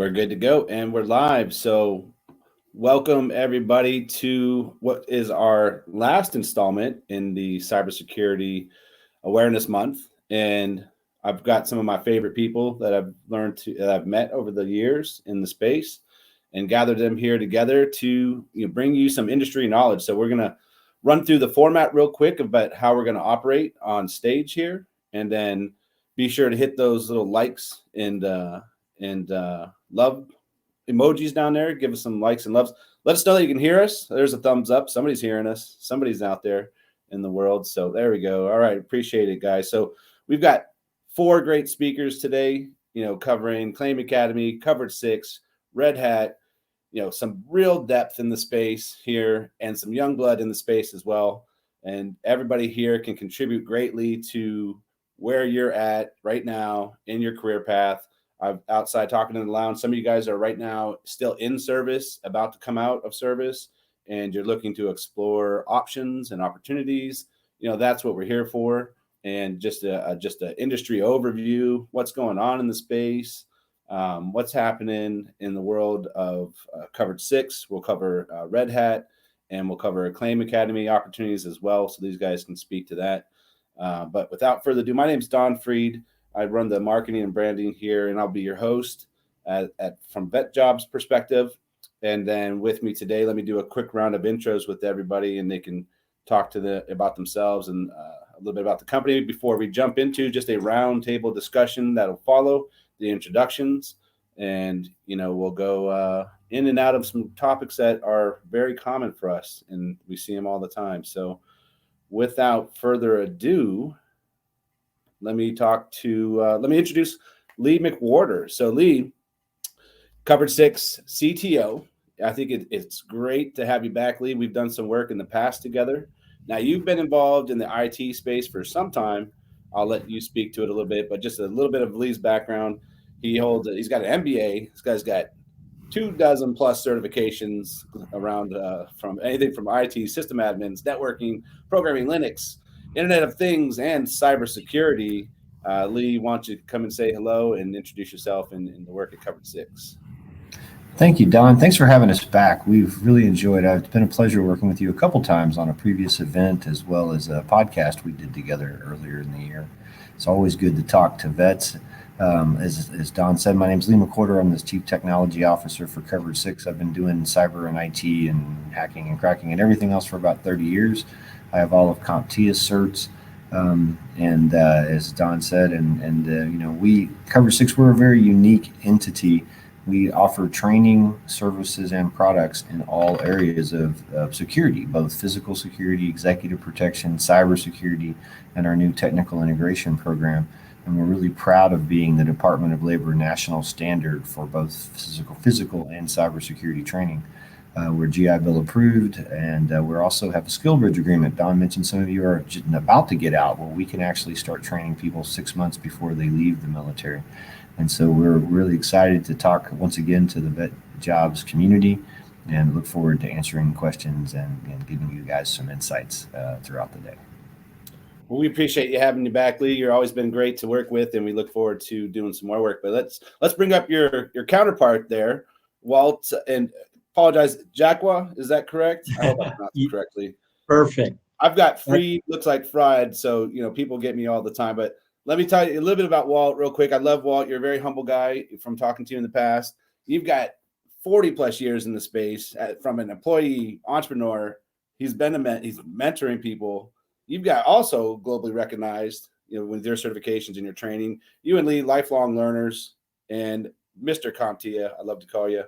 We're good to go and we're live. So, welcome everybody to what is our last installment in the Cybersecurity Awareness Month. And I've got some of my favorite people that I've met over the years in the space and gathered them here together to bring you some industry knowledge. So, we're going to run through the format real quick about how we're going to operate on stage here, and then be sure to hit those little likes and love emojis down there. Give us some likes and loves. Let us know that you can hear us. There's a thumbs up. Somebody's hearing us. Somebody's out there in the world. So there we go. All right. Appreciate it, guys. So we've got 4 great speakers today, covering Claim Academy, Covered 6, Red Hat, some real depth in the space here and some young blood in the space as well. And everybody here can contribute greatly to where you're at right now in your career path. I'm outside talking in the lounge. Some of you guys are right now still in service, about to come out of service, and you're looking to explore options and opportunities. That's what we're here for. And just a industry overview, what's going on in the space, what's happening in the world of Covered 6. We'll cover Red Hat, and we'll cover Claim Academy opportunities as well, so these guys can speak to that. But without further ado, my name's Don Freed. I run the marketing and branding here, and I'll be your host from VetJobs perspective. And then with me today, let me do a quick round of intros with everybody, and they can talk about themselves and a little bit about the company before we jump into just a round table discussion that'll follow the introductions. And, we'll go in and out of some topics that are very common for us, and we see them all the time. So without further ado, let me introduce Lee McWhorter. So Lee, Covered 6 CTO. I think it's great to have you back, Lee. We've done some work in the past together. Now, you've been involved in the IT space for some time. I'll let you speak to it a little bit, but just a little bit of Lee's background. He's got an MBA. This guy's got 24 plus certifications around from anything from IT, system admins, networking, programming, Linux, Internet of Things, and cybersecurity. Lee, why don't you come and say hello and introduce yourself and the work at Covered 6? Thank you, Don. Thanks for having us back. We've really enjoyed it. It's been a pleasure working with you a couple times on a previous event, as well as a podcast we did together earlier in the year. It's always good to talk to vets. As Don said, my name is Lee McWhorter. I'm the Chief Technology Officer for Covered 6. I've been doing cyber and IT and hacking and cracking and everything else for about 30 years. I have all of CompTIA certs, and as Don said, we Covered 6. We're a very unique entity. We offer training, services, and products in all areas of security, both physical security, executive protection, cybersecurity, and our new technical integration program. And we're really proud of being the Department of Labor national standard for both physical and cybersecurity training. We're GI Bill approved, and we also have a SkillBridge agreement. Don mentioned some of you are about to get out. Well, we can actually start training people 6 months before they leave the military. And so we're really excited to talk once again to the VetJobs community, and look forward to answering questions and giving you guys some insights throughout the day. Well, we appreciate you having you back, Lee. You've always been great to work with, and we look forward to doing some more work. But let's bring up your counterpart there, Walt. And apologize, Jacqua, is that correct? I hope I pronounced it correctly. Perfect. I've got Freed, looks like fried, so people get me all the time. But let me tell you a little bit about Walt real quick. I love Walt. You're a very humble guy from talking to you in the past. You've got 40 plus years in the space from an employee entrepreneur. He's mentoring people. You've got also globally recognized, with your certifications and your training. You and Lee, lifelong learners, and Mr. CompTIA, I love to call you.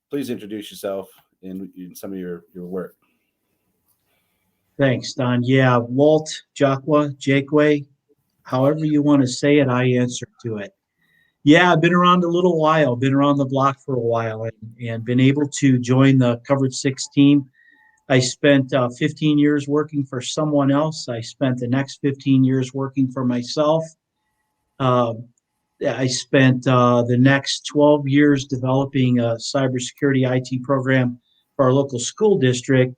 Please introduce yourself in some of your work. Thanks, Don. Yeah, Walt, Jacque, however you want to say it, I answer to it. Yeah, I've been around a little while, been around the block for a while, and been able to join the Covered 6 team. I spent 15 years working for someone else. I spent the next 15 years working for myself. I spent the next 12 years developing a cybersecurity IT program for our local school district.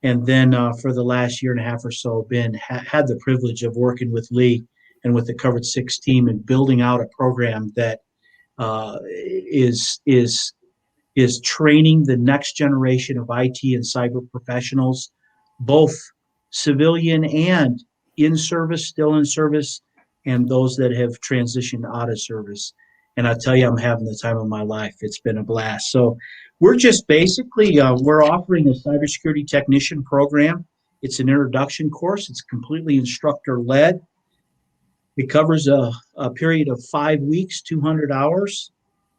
And then for the last year and a half or so, had the privilege of working with Lee and with the Covered 6 team and building out a program that is training the next generation of IT and cyber professionals, both civilian and in service, still in service, and those that have transitioned out of service. And I tell you, I'm having the time of my life. It's been a blast. So we're just basically we're offering a cybersecurity technician program. It's an introduction course. It's completely instructor led. It covers a period of 5 weeks, 200 hours.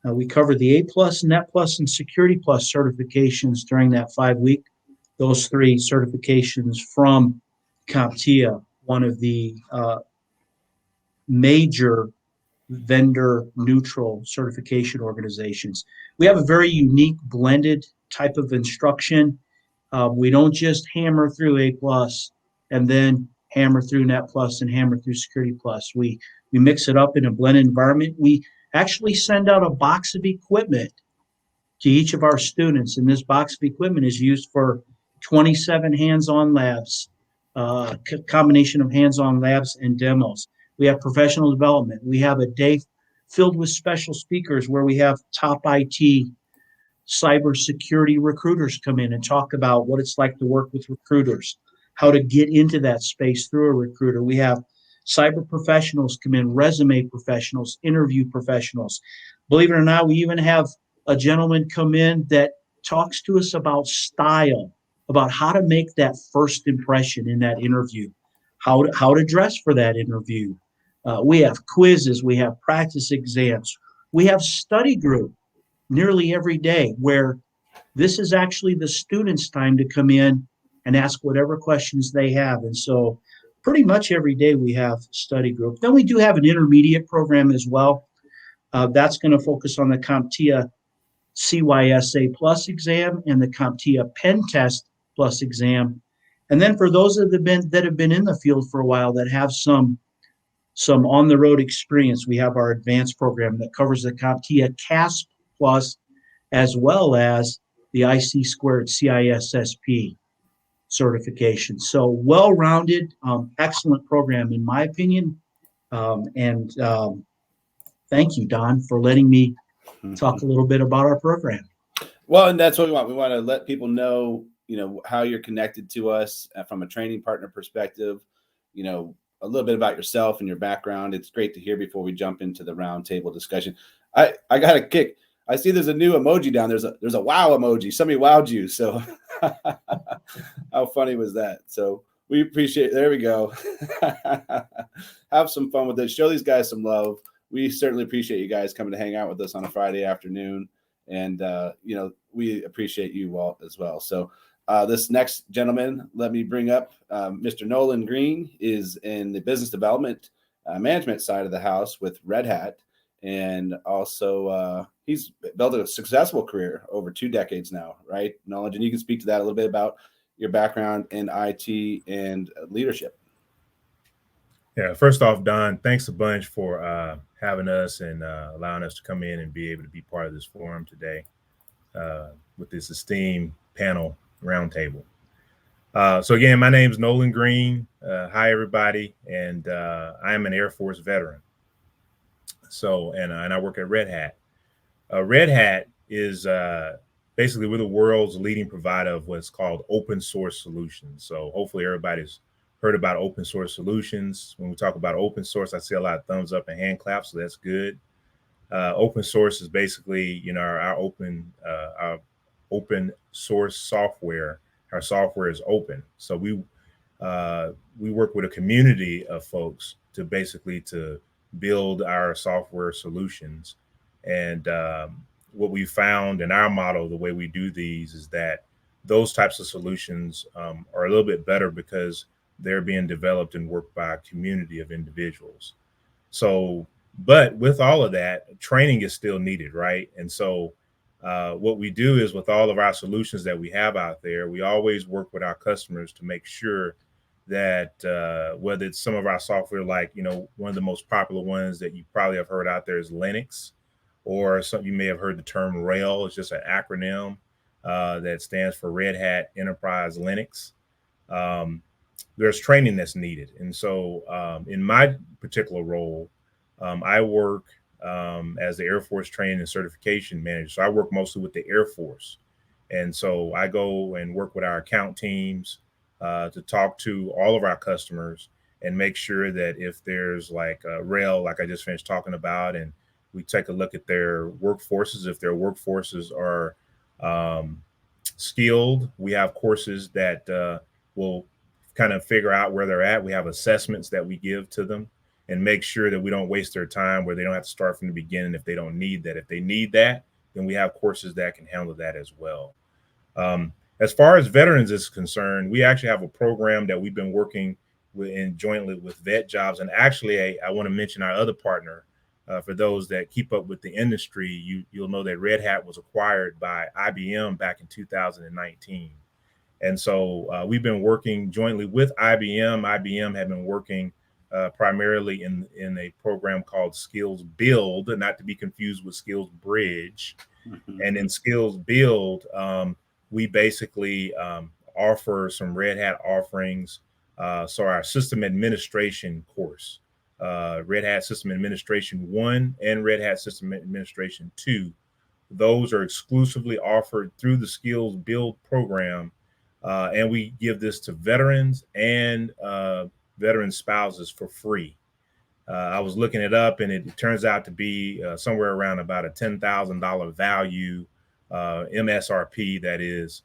We cover the A plus, Net plus, and Security plus certifications during that 5 week. Those three certifications from CompTIA, one of the major vendor neutral certification organizations. We have a very unique blended type of instruction. We don't just hammer through A plus and then hammer through Net plus and hammer through Security plus. We mix it up in a blended environment. We actually send out a box of equipment to each of our students, and this box of equipment is used for 27 hands-on labs, combination of hands-on labs and demos. We have professional development. We have a day filled with special speakers where we have top IT cybersecurity recruiters come in and talk about what it's like to work with recruiters, how to get into that space through a recruiter. We have cyber professionals come in, resume professionals, interview professionals. Believe it or not, we even have a gentleman come in that talks to us about style, about how to make that first impression in that interview, how to dress for that interview. We have quizzes, we have practice exams, we have study group nearly every day where this is actually the students' time to come in and ask whatever questions they have. And so pretty much every day we have study group. Then we do have an intermediate program as well. That's going to focus on the CompTIA CYSA plus exam and the CompTIA Pen Test plus exam. And then for those that have been in the field for a while that have some on the road experience, we have our advanced program that covers the CompTIA CASP plus as well as the IC squared CISSP certification. So well-rounded, excellent program in my opinion. And thank you, Don, for letting me talk a little bit about our program. Well, and that's what we want. We want to let people know, how you're connected to us from a training partner perspective, a little bit about yourself and your background. It's great to hear before we jump into the roundtable discussion. I got a kick. I see there's a new emoji down. There's a wow emoji. Somebody wowed you. So how funny was that? So we appreciate it. There we go. Have some fun with it. Show these guys some love. We certainly appreciate you guys coming to hang out with us on a Friday afternoon. And, we appreciate you, Walt, as well. So this next gentleman, let me bring up Mr. Nolan Green, is in the business development management side of the house with Red Hat. And also he's built a successful career over 2 decades now, right, Nolan? And you can speak to that a little bit about your background in IT and leadership. Yeah, first off, Don, thanks a bunch for having us and allowing us to come in and be able to be part of this forum today with this esteemed panel roundtable. So again, my name is Nolan Green. Hi, everybody. And I am an Air Force veteran. So, and I work at Red Hat. Red Hat is basically, we're the world's leading provider of what's called open source solutions. So hopefully everybody's heard about open source solutions. When we talk about open source, I see a lot of thumbs up and hand claps, so that's good. Open source is basically, our open source software. Our software is open, so we work with a community of folks to basically to build our software solutions. And what we found in our model, the way we do these, is that those types of solutions are a little bit better because they're being developed and worked by a community of individuals. So, but with all of that, training is still needed, right? And so what we do is, with all of our solutions that we have out there, we always work with our customers to make sure that whether it's some of our software, like, one of the most popular ones that you probably have heard out there is Linux, or some, you may have heard the term RHEL. It's just an acronym that stands for Red Hat Enterprise Linux. There's training that's needed. And so in my particular role, I work as the Air Force Training and Certification Manager. So I work mostly with the Air Force. And so I go and work with our account teams to talk to all of our customers and make sure that if there's like a rail, like I just finished talking about, and we take a look at their workforces, if their workforces are skilled, we have courses that will kind of figure out where they're at. We have assessments that we give to them and make sure that we don't waste their time where they don't have to start from the beginning if they don't need that. If they need that, then we have courses that can handle that as well. As far as veterans is concerned, we actually have a program that we've been working with in jointly with VetJobs. And actually, I want to mention our other partner. For those that keep up with the industry, you'll know that Red Hat was acquired by IBM back in 2019. And so we've been working jointly with IBM. IBM had been working primarily in a program called Skills Build, not to be confused with Skills Bridge. Mm-hmm. And in Skills Build, we basically offer some Red Hat offerings. So our system administration course, Red Hat System Administration 1 and Red Hat System Administration 2, those are exclusively offered through the Skills Build program. And we give this to veterans and veteran spouses for free. I was looking it up, and it turns out to be somewhere around about a $10,000 value, MSRP, that is,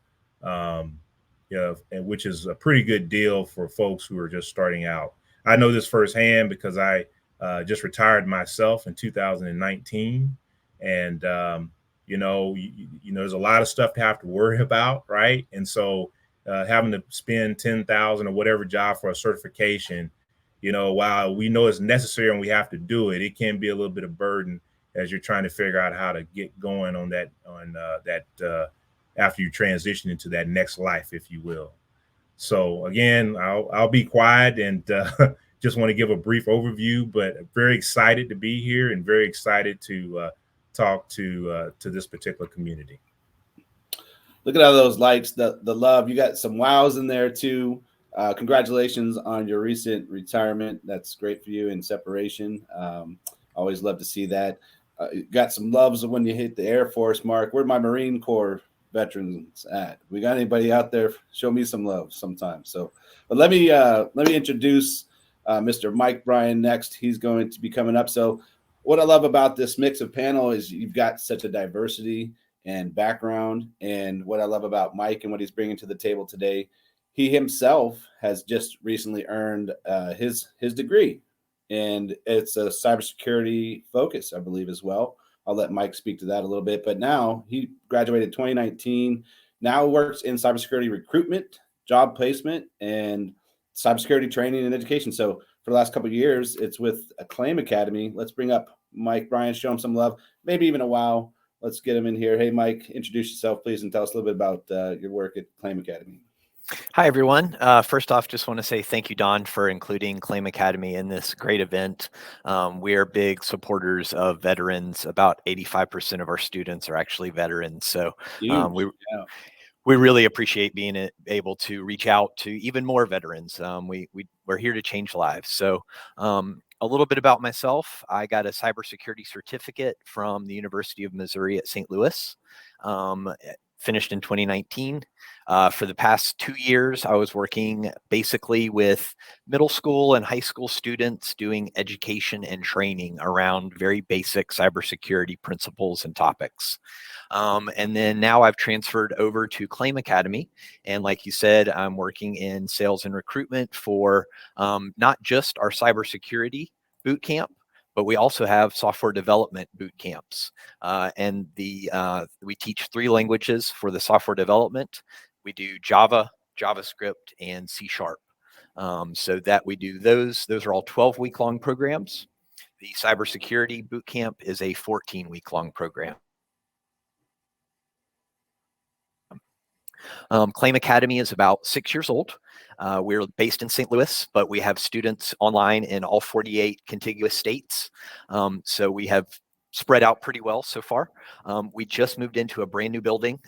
which is a pretty good deal for folks who are just starting out. I know this firsthand because I just retired myself in 2019, and there's a lot of stuff to have to worry about, right? And so having to spend $10,000 or whatever job for a certification, while we know it's necessary and we have to do it, it can be a little bit of burden as you're trying to figure out how to get going on that after you transition into that next life, if you will. So again, I'll be quiet and just want to give a brief overview, but very excited to be here and very excited to talk to this particular community. Look at all those likes, the love. You got some wows in there too. Congratulations on your recent retirement. That's great for you in separation. Always love to see that. Got some loves when you hit the Air Force, Mark. Where my Marine Corps veterans at? We got anybody out there? Show me some love sometime. So, but let me introduce Mr. Mike Bryan next. He's going to be coming up. So what I love about this mix of panel is you've got such a diversity and background. And what I love about Mike and what he's bringing to the table today, he himself has just recently earned his degree, and it's a cybersecurity focus, I believe, as well. I'll let Mike speak to that a little bit. But now he graduated 2019, now works in cybersecurity recruitment, job placement, and cybersecurity training and education. So for the last couple of years, it's with a Claim Academy. Let's bring up Mike Bryan, show him some love, maybe even a wow. Let's get him in here. Hey, Mike, introduce yourself, please, and tell us a little bit about your work at Claim Academy. Hi, everyone. First off, just want to say thank you, Don, for including Claim Academy in this great event. We are big supporters of veterans. About 85% of our students are actually veterans. So we really appreciate being able to reach out to even more veterans. We're here to change lives. So a little bit about myself. I got a cybersecurity certificate from the University of Missouri at St. Louis. Finished in 2019. For the past 2 years, I was working basically with middle school and high school students doing education and training around very basic cybersecurity principles and topics. And then now I've transferred over to Claim Academy. And like you said, I'm working in sales and recruitment for not just our cybersecurity boot camp, but we also have software development boot camps. And we teach 3 languages for the software development. We do Java, JavaScript, and C#. So that we do those are all 12-week-long programs. The cybersecurity boot camp is a 14-week-long program. Claim Academy is about 6 years old. We're based in St. Louis, but we have students online in all 48 contiguous states. So we have spread out pretty well so far. We just moved into a brand new building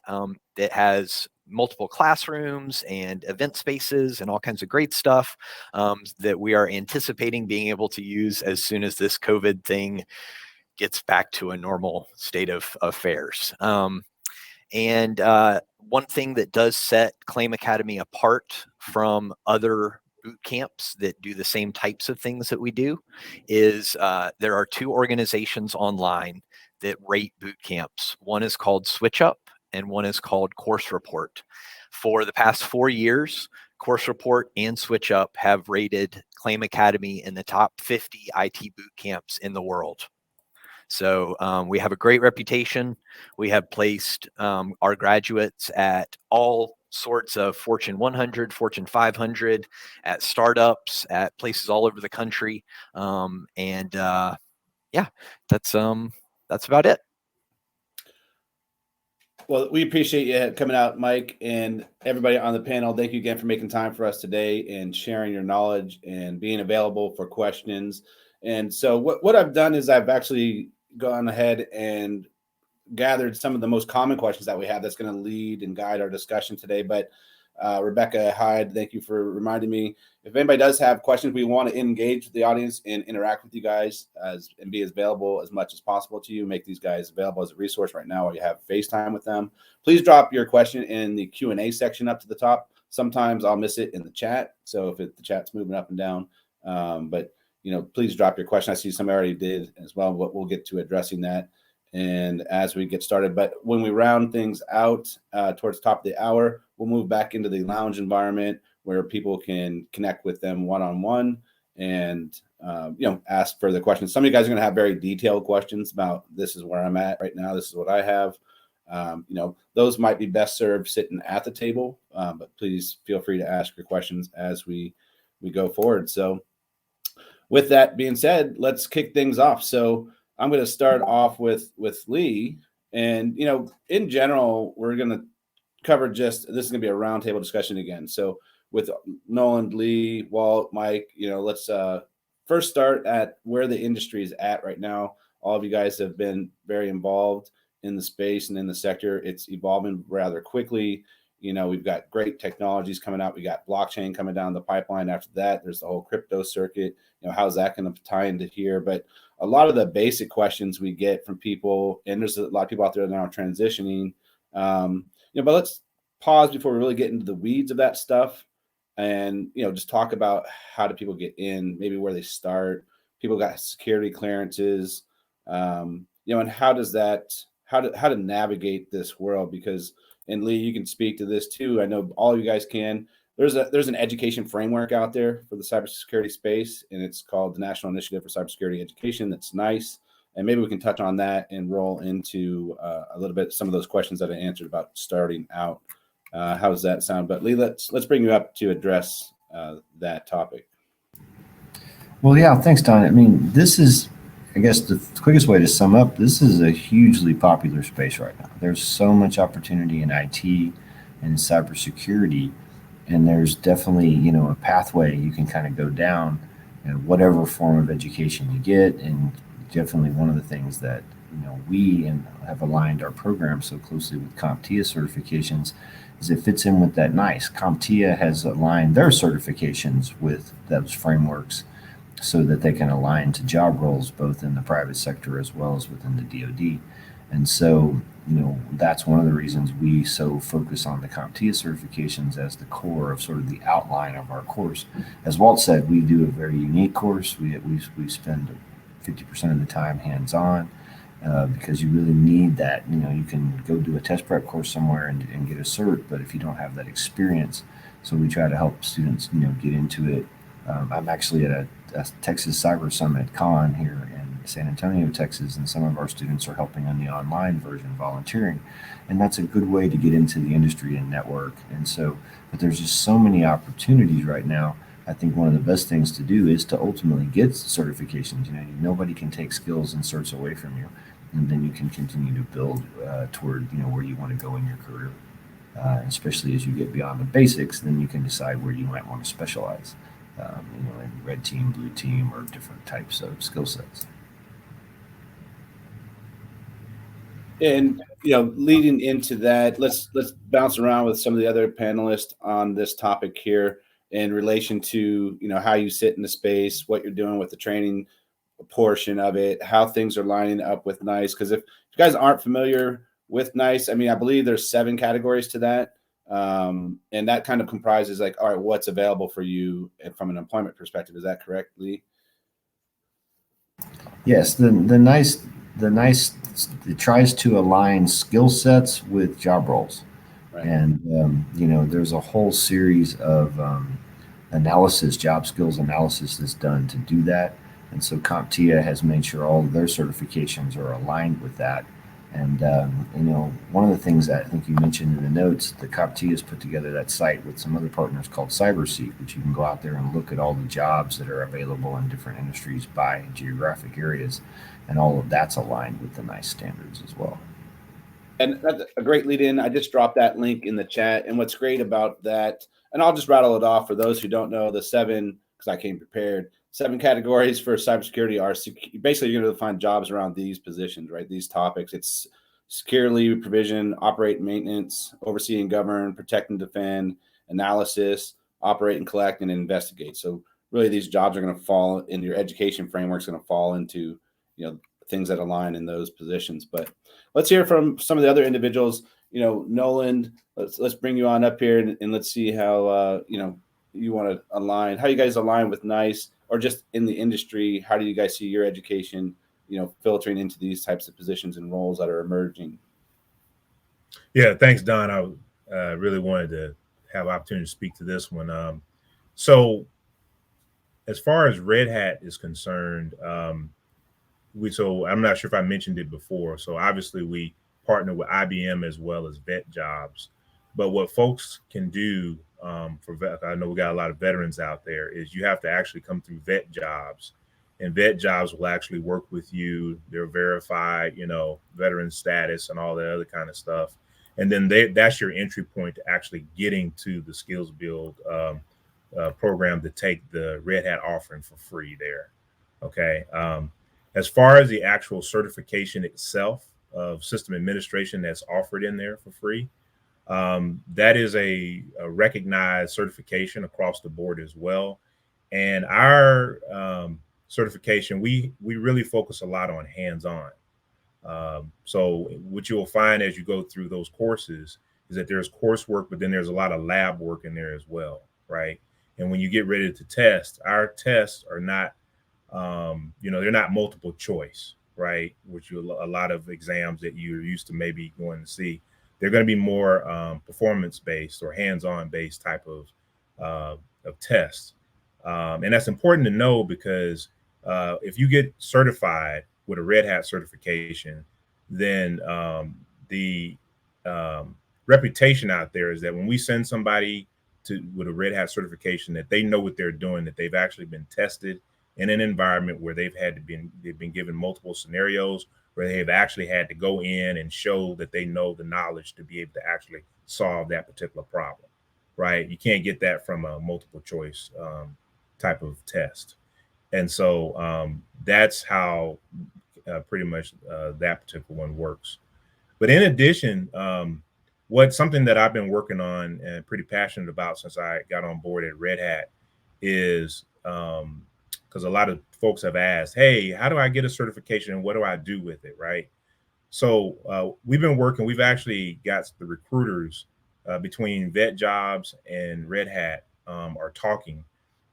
that has multiple classrooms and event spaces and all kinds of great stuff that we are anticipating being able to use as soon as this COVID thing gets back to a normal state of affairs. And one thing that does set Claim Academy apart from other boot camps that do the same types of things that we do is there are two organizations online that rate boot camps. One is called SwitchUp and one is called Course Report. For the past 4 years, Course Report and SwitchUp have rated Claim Academy in the top 50 IT boot camps in the world. So we have a great reputation. We have placed our graduates at all sorts of Fortune 100, Fortune 500, at startups, at places all over the country. Yeah, that's about it. Well, we appreciate you coming out, Mike, and everybody on the panel. Thank you again for making time for us today and sharing your knowledge and being available for questions. And so what I've done is I've actually gone ahead and gathered some of the most common questions that we have that's going to lead and guide our discussion today. But Rebecca Hyde, thank you for reminding me. If anybody does have questions, we want to engage with the audience and interact with you guys and be as available as much as possible to you. Make these guys available as a resource right now while you have FaceTime with them. Please drop your question in the Q&A section up to the top. Sometimes I'll miss it in the chat. So if the chat's moving up and down, but please drop your question. I see some already did as well, but we'll get to addressing that and as we get started. But when we round things out towards the top of the hour, we'll move back into the lounge environment where people can connect with them one-on-one and ask further questions. Some of you guys are going to have very detailed questions about this is where I'm at right now, this is what I have. Those might be best served sitting at the table, but please feel free to ask your questions as we go forward. So with that being said, let's kick things off. So I'm going to start off with Lee. And, in general, we're going to cover this is going to be a roundtable discussion again. So with Nolan, Lee, Walt, Mike, let's first start at where the industry is at right now. All of you guys have been very involved in the space and in the sector. It's evolving rather quickly. We've got great technologies coming out. We got blockchain coming down the pipeline. After that, there's the whole crypto circuit. How's that going to tie into here? But a lot of the basic questions we get from people, and there's a lot of people out there now transitioning. But let's pause before we really get into the weeds of that stuff, and just talk about how do people get in, maybe where they start. People got security clearances, and how to navigate this world. Because, and Lee, you can speak to this too. I know all of you guys can. There's an education framework out there for the cybersecurity space, and it's called the National Initiative for Cybersecurity Education. That's nice. And maybe we can touch on that and roll into a little bit some of those questions that I answered about starting out. How does that sound? But Lee, let's bring you up to address that topic. Well, yeah, thanks, Don. I mean, this is, I guess, the quickest way to sum up. This is a hugely popular space right now. There's so much opportunity in IT and cybersecurity, and there's definitely, a pathway you can kind of go down, whatever form of education you get. And definitely one of the things that, we have aligned our program so closely with CompTIA certifications is it fits in with that nice. CompTIA has aligned their certifications with those frameworks so that they can align to job roles both in the private sector as well as within the DoD. And so, that's one of the reasons we so focus on the CompTIA certifications as the core of sort of the outline of our course. As Walt said, we do a very unique course. We spend 50% of the time hands-on because you really need that. You can go do a test prep course somewhere and get a cert, but if you don't have that experience, so we try to help students, get into it. I'm actually at a Texas Cyber Summit Con here in San Antonio, Texas, and some of our students are helping on the online version, volunteering, and that's a good way to get into the industry and network. And so, but there's just so many opportunities right now. I think one of the best things to do is to ultimately get certifications. Nobody can take skills and certs away from you, and then you can continue to build toward where you want to go in your career. Especially as you get beyond the basics, then you can decide where you might want to specialize. In red team, blue team, or different types of skill sets. And leading into that, let's bounce around with some of the other panelists on this topic here in relation to how you sit in the space, what you're doing with the training, portion of it, how things are lining up with NICE. Because if you guys aren't familiar with NICE, I mean, I believe there's 7 categories to that. And that kind of comprises like, all right, what's available for you from an employment perspective. Is that correct, Lee? Yes, the NICE it tries to align skill sets with job roles. Right. And there's a whole series of analysis, job skills analysis that's done to do that. And so CompTIA has made sure all of their certifications are aligned with that. And one of the things that I think you mentioned in the notes, the CompTIA has put together that site with some other partners called CyberSeek, which you can go out there and look at all the jobs that are available in different industries by geographic areas, and all of that's aligned with the NICE standards as well. And that's a great lead in. I just dropped that link in the chat. And what's great about that, and I'll just rattle it off for those who don't know, the 7, because I came prepared, 7 categories for cybersecurity are basically you're going to find jobs around these positions, right? These topics. It's securely provision, operate and maintenance, oversee and govern, protect and defend, analysis, operate and collect, and investigate. So really these jobs are going to fall in your education framework, is going to fall into, things that align in those positions. But let's hear from some of the other individuals. Nolan, let's bring you on up here and let's see how you want to align. How you guys align with NICE, or just in the industry? How do you guys see your education, filtering into these types of positions and roles that are emerging? Yeah, thanks, Don. I really wanted to have opportunity to speak to this one. So, as far as Red Hat is concerned, so I'm not sure if I mentioned it before. So obviously we partner with IBM as well as VetJobs. But what folks can do I know we got a lot of veterans out there, is you have to actually come through VetJobs, and VetJobs will actually work with you. They're verified, veteran status and all that other kind of stuff. And then that's your entry point to actually getting to the Skills Build program to take the Red Hat offering for free there. Okay. As far as the actual certification itself of system administration that's offered in there for free, that is a recognized certification across the board as well. And our certification, we really focus a lot on hands-on. So what you will find as you go through those courses is that there's coursework, but then there's a lot of lab work in there as well, right? And when you get ready to test, our tests are not they're not multiple choice, right? Which a lot of exams that you're used to maybe going to see, they're going to be more performance based or hands-on based type of tests. And that's important to know because if you get certified with a Red Hat certification, then the reputation out there is that when we send somebody with a Red Hat certification, that they know what they're doing, that they've actually been tested in an environment where they've been given multiple scenarios, where they've actually had to go in and show that they know the knowledge to be able to actually solve that particular problem, right? You can't get that from a multiple choice type of test. And so that's how pretty much that particular one works. But in addition, something that I've been working on and pretty passionate about since I got on board at Red Hat is because a lot of folks have asked, hey, how do I get a certification and what do I do with it, right? So we've actually got the recruiters between VetJobs and Red Hat are talking.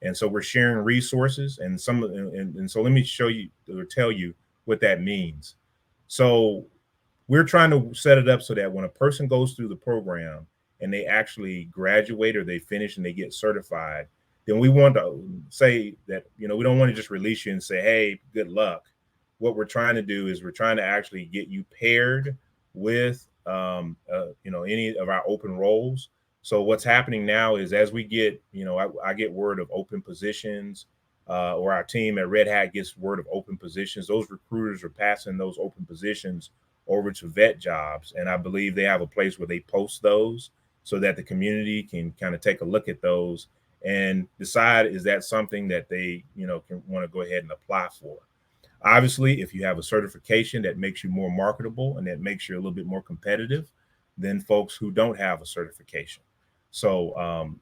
And so we're sharing resources and so let me show you or tell you what that means. So we're trying to set it up so that when a person goes through the program and they actually graduate or they finish and they get certified, then we want to say that, we don't want to just release you and say, hey, good luck. What we're trying to do is we're trying to actually get you paired with, any of our open roles. So what's happening now is as we get, I get word of open positions or our team at Red Hat gets word of open positions. Those recruiters are passing those open positions over to VetJobs. And I believe they have a place where they post those so that the community can kind of take a look at those and decide, is that something that they, can want to go ahead and apply for. Obviously, if you have a certification that makes you more marketable and that makes you a little bit more competitive than folks who don't have a certification. So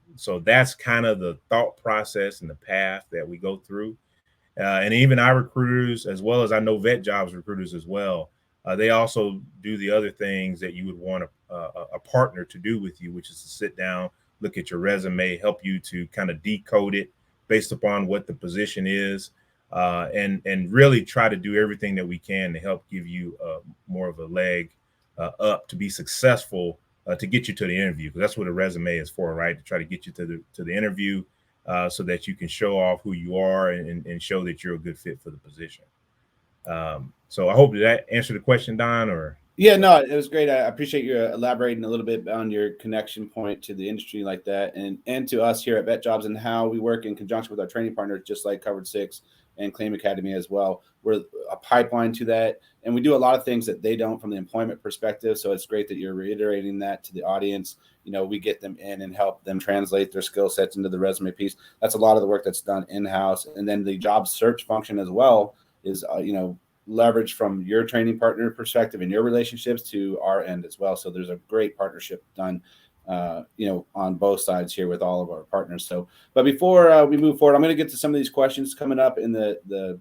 that's kind of the thought process and the path that we go through. And even our recruiters, as well as I know VetJobs recruiters as well, they also do the other things that you would want a partner to do with you, which is to sit down, look at your resume, help you to kind of decode it based upon what the position is, and really try to do everything that we can to help give you more of a leg up to be successful, to get you to the interview. Because that's what a resume is for, right? To try to get you to the interview, so that you can show off who you are and show that you're a good fit for the position. So I hope that answered the question, Don. Or yeah, no, it was great. I appreciate you elaborating a little bit on your connection point to the industry like that, and to us here at VetJobs and how we work in conjunction with our training partners, just like Covered 6 and Claim Academy as well. We're a pipeline to that, and we do a lot of things that they don't from the employment perspective. So it's great that you're reiterating that to the audience. You know, we get them in and help them translate their skill sets into the resume piece. That's a lot of the work that's done in-house, and then the job search function as well is leverage from your training partner perspective and your relationships to our end as well. So there's a great partnership done, on both sides here with all of our partners. So, but before we move forward, I'm going to get to some of these questions coming up in the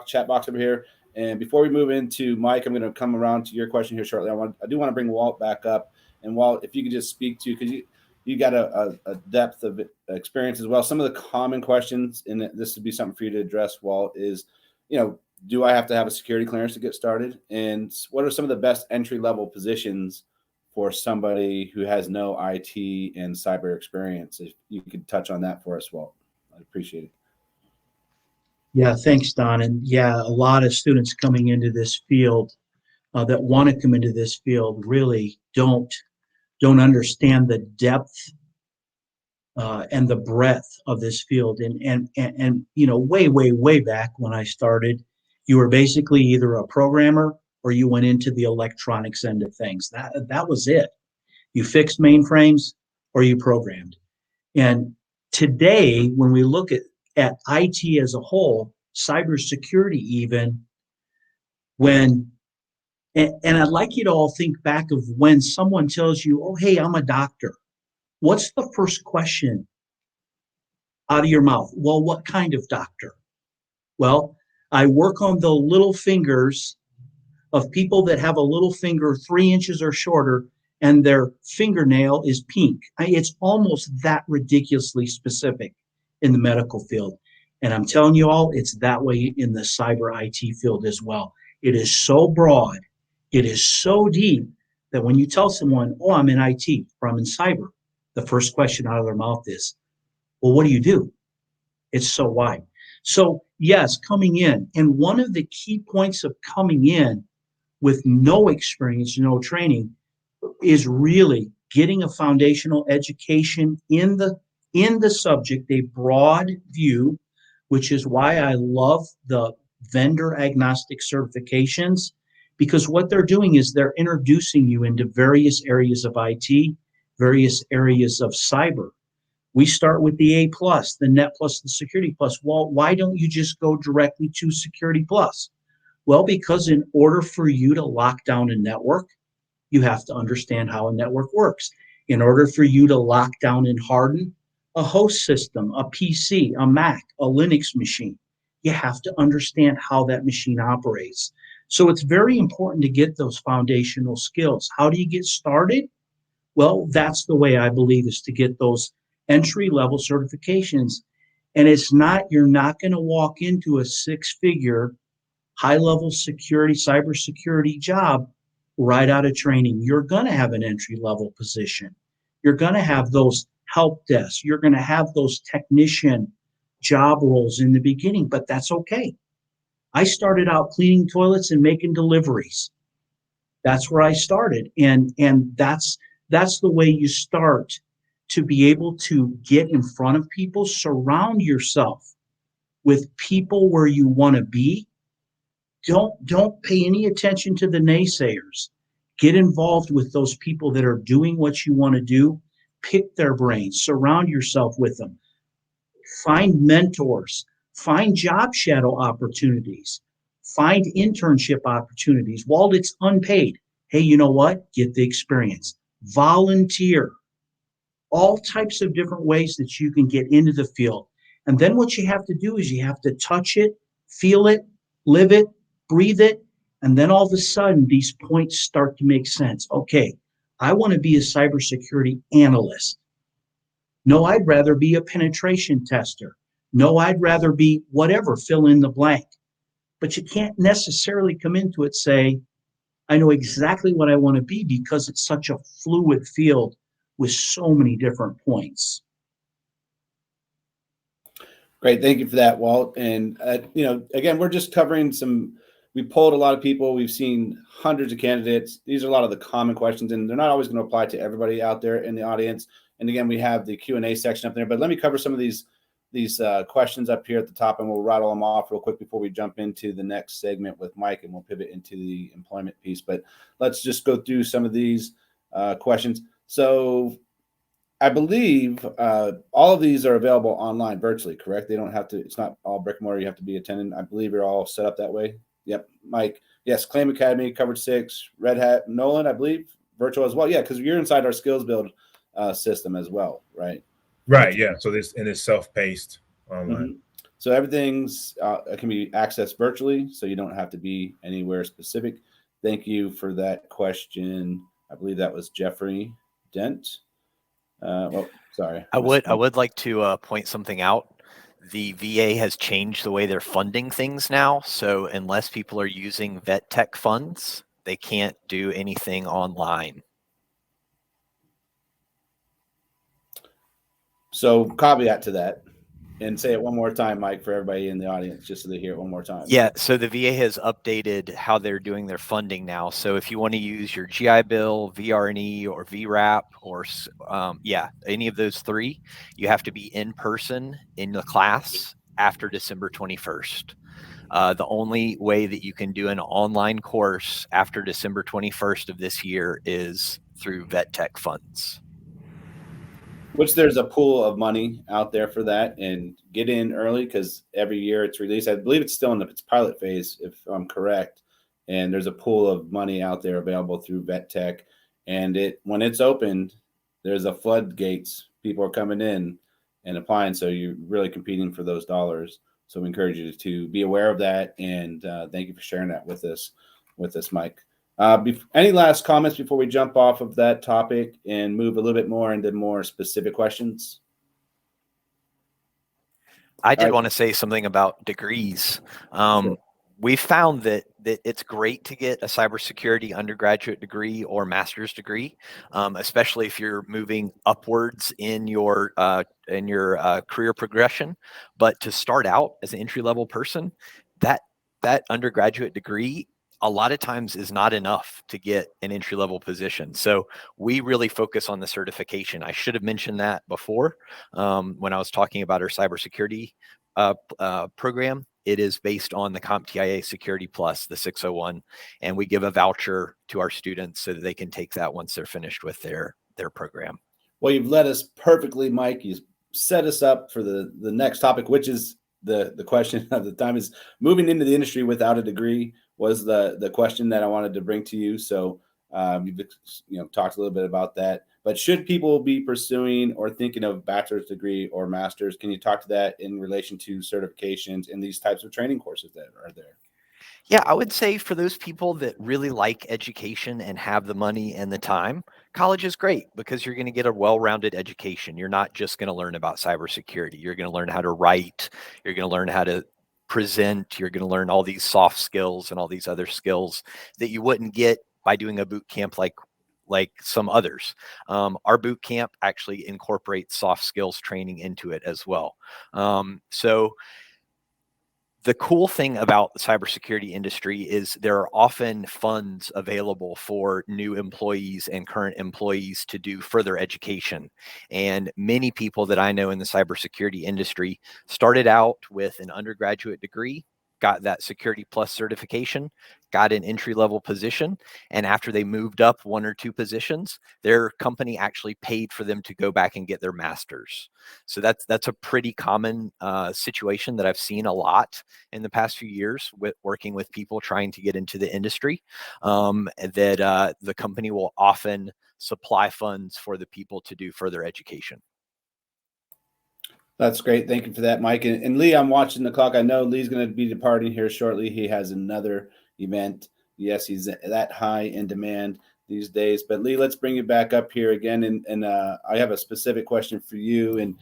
chat box over here. And before we move into Mike, I'm going to come around to your question here shortly. I do want to bring Walt back up. And Walt, if you could just speak to, because you got a depth of experience as well. Some of the common questions, and this would be something for you to address, Walt, is, do I have to have a security clearance to get started? And what are some of the best entry-level positions for somebody who has no IT and cyber experience? If you could touch on that for us, Walt, I'd appreciate it. Yeah, thanks, Don. And yeah, a lot of students coming into this field that want to come into this field really don't understand the depth and the breadth of this field. And way back when I started, you were basically either a programmer or you went into the electronics end of things. That was it. You fixed mainframes or you programmed. And today, when we look at IT as a whole, cybersecurity even, and I'd like you to all think back of when someone tells you, oh, hey, I'm a doctor. What's the first question out of your mouth? Well, what kind of doctor? Well, I work on the little fingers of people that have a little finger 3 inches or shorter and their fingernail is pink. It's almost that ridiculously specific in the medical field. And I'm telling you all, it's that way in the cyber IT field as well. It is so broad, it is so deep that when you tell someone, oh, I'm in IT or I'm in cyber, the first question out of their mouth is, well, what do you do? It's so wide. So yes, coming in. And one of the key points of coming in with no experience, no training, is really getting a foundational education in the subject, a broad view, which is why I love the vendor agnostic certifications, because what they're doing is they're introducing you into various areas of IT, various areas of cyber. We start with the A plus, the Net plus, the Security plus. Well, why don't you just go directly to Security plus? Well, because in order for you to lock down a network, you have to understand how a network works. In order for you to lock down and harden a host system, a PC, a Mac, a Linux machine, you have to understand how that machine operates. So it's very important to get those foundational skills. How do you get started? Well, that's the way I believe, is to get those entry-level certifications. And you're not going to walk into a six-figure high-level security, cybersecurity job right out of training. You're going to have an entry-level position. You're going to have those help desks. You're going to have those technician job roles in the beginning, but that's okay. I started out cleaning toilets and making deliveries. That's where I started. And that's the way you start to be able to get in front of people. Surround yourself with people where you want to be. Don't pay any attention to the naysayers. Get involved with those people that are doing what you want to do. Pick their brains. Surround yourself with them. Find mentors. Find job shadow opportunities. Find internship opportunities. While it's unpaid, hey, you know what? Get the experience. Volunteer. All types of different ways that you can get into the field. And then what you have to do is you have to touch it feel it, live it, breathe it, and then all of a sudden these points start to make sense. Okay, I want to be a cybersecurity analyst. No, I'd rather be a penetration tester. No, I'd rather be whatever, fill in the blank. But you can't necessarily come into it say, I know exactly what I want to be, because it's such a fluid field with so many different points. Great, thank you for that, Walt. And again, we're just covering we polled a lot of people. We've seen hundreds of candidates. These are a lot of the common questions, and they're not always going to apply to everybody out there in the audience. And again, we have the Q&A section up there, but let me cover some of these questions up here at the top, and we'll rattle them off real quick before we jump into the next segment with Mike, and we'll pivot into the employment piece. But let's just go through some of these questions. So I believe all of these are available online virtually, correct? They don't have to, it's not all brick and mortar. You have to be attending. I believe you're all set up that way. Yep. Mike, yes. Claim Academy, Covered 6, Red Hat. Nolan, I believe, virtual as well. Yeah, because you're inside our skills build system as well, right? Right. Yeah. So it's self-paced online. Mm-hmm. So everything's can be accessed virtually, so you don't have to be anywhere specific. Thank you for that question. I believe that was Jeffrey Dent. Sorry. I would like to point something out. The VA has changed the way they're funding things now. So unless people are using vet tech funds, they can't do anything online. So caveat to that, and say it one more time, Mike, for everybody in the audience, just so they hear it one more time. Yeah, so the VA has updated how they're doing their funding now. So if you want to use your GI Bill, VRNE, or VRAP, or any of those three, you have to be in person in the class after December 21st. The only way that you can do an online course after December 21st of this year is through vet tech funds. Which there's a pool of money out there for that, and get in early because every year it's released. I believe it's still in its pilot phase, if I'm correct. And there's a pool of money out there available through vet tech. And when it's opened, there's a floodgates. People are coming in and applying. So you're really competing for those dollars. So we encourage you to be aware of that. And thank you for sharing that with us, Mike. Any last comments before we jump off of that topic and move a little bit more into more specific questions? I did want to say something about degrees. Sure. We found that it's great to get a cybersecurity undergraduate degree or master's degree, especially if you're moving upwards in your career progression. But to start out as an entry-level person, that undergraduate degree a lot of times is not enough to get an entry-level position. So we really focus on the certification. I should have mentioned that before when I was talking about our cybersecurity program. It is based on the CompTIA Security Plus, the 601, and we give a voucher to our students so that they can take that once they're finished with their program. Well, you've led us perfectly, Mike. You set us up for the next topic, which is the question of the time. Is moving into the industry without a degree was the question that I wanted to bring to you. So you've talked a little bit about that. But should people be pursuing or thinking of bachelor's degree or master's? Can you talk to that in relation to certifications and these types of training courses that are there? Yeah, I would say for those people that really like education and have the money and the time, college is great because you're going to get a well-rounded education. You're not just going to learn about cybersecurity. You're going to learn how to write. You're going to learn how to present. You're going to learn all these soft skills and all these other skills that you wouldn't get by doing a boot camp like some others. Our boot camp actually incorporates soft skills training into it as well. So the cool thing about the cybersecurity industry is there are often funds available for new employees and current employees to do further education. And many people that I know in the cybersecurity industry started out with an undergraduate degree, got that Security Plus certification, got an entry-level position, and after they moved up one or two positions, their company actually paid for them to go back and get their master's. So that's a pretty common situation that I've seen a lot in the past few years with working with people trying to get into the industry, that the company will often supply funds for the people to do further education. That's great. Thank you for that, Mike. And Lee, I'm watching the clock. I know Lee's going to be departing here shortly. He has another event. Yes, he's that high in demand these days. But Lee, let's bring you back up here again. And I have a specific question for you. And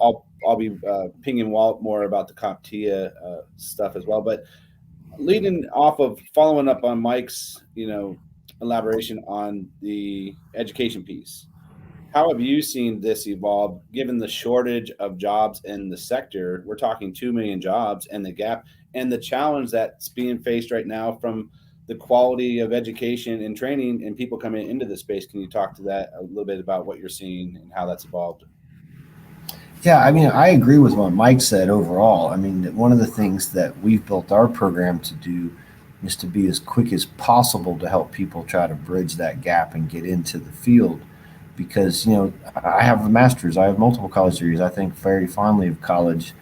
I'll be pinging Walt more about the CompTIA stuff as well. But leading off of following up on Mike's elaboration on the education piece. How have you seen this evolve given the shortage of jobs in the sector? We're talking 2 million jobs and the gap and the challenge that's being faced right now from the quality of education and training and people coming into the space. Can you talk to that a little bit about what you're seeing and how that's evolved? Yeah, I mean, I agree with what Mike said overall. I mean, one of the things that we've built our program to do is to be as quick as possible to help people try to bridge that gap and get into the field. Because, I have a master's, I have multiple college degrees. I think very fondly of college,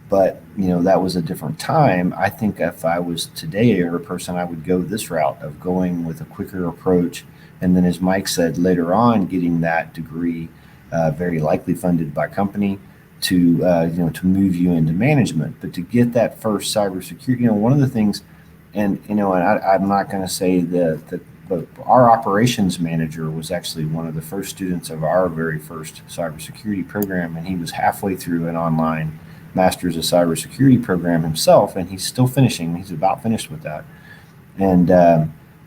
but, that was a different time. I think if I was today a younger person, I would go this route of going with a quicker approach. And then, as Mike said, later on, getting that degree very likely funded by company to to move you into management. But to get that first cybersecurity, one of the things, and I'm not going to say that, but our operations manager was actually one of the first students of our very first cybersecurity program, and he was halfway through an online master's of cybersecurity program himself, and he's still finishing. He's about finished with that, and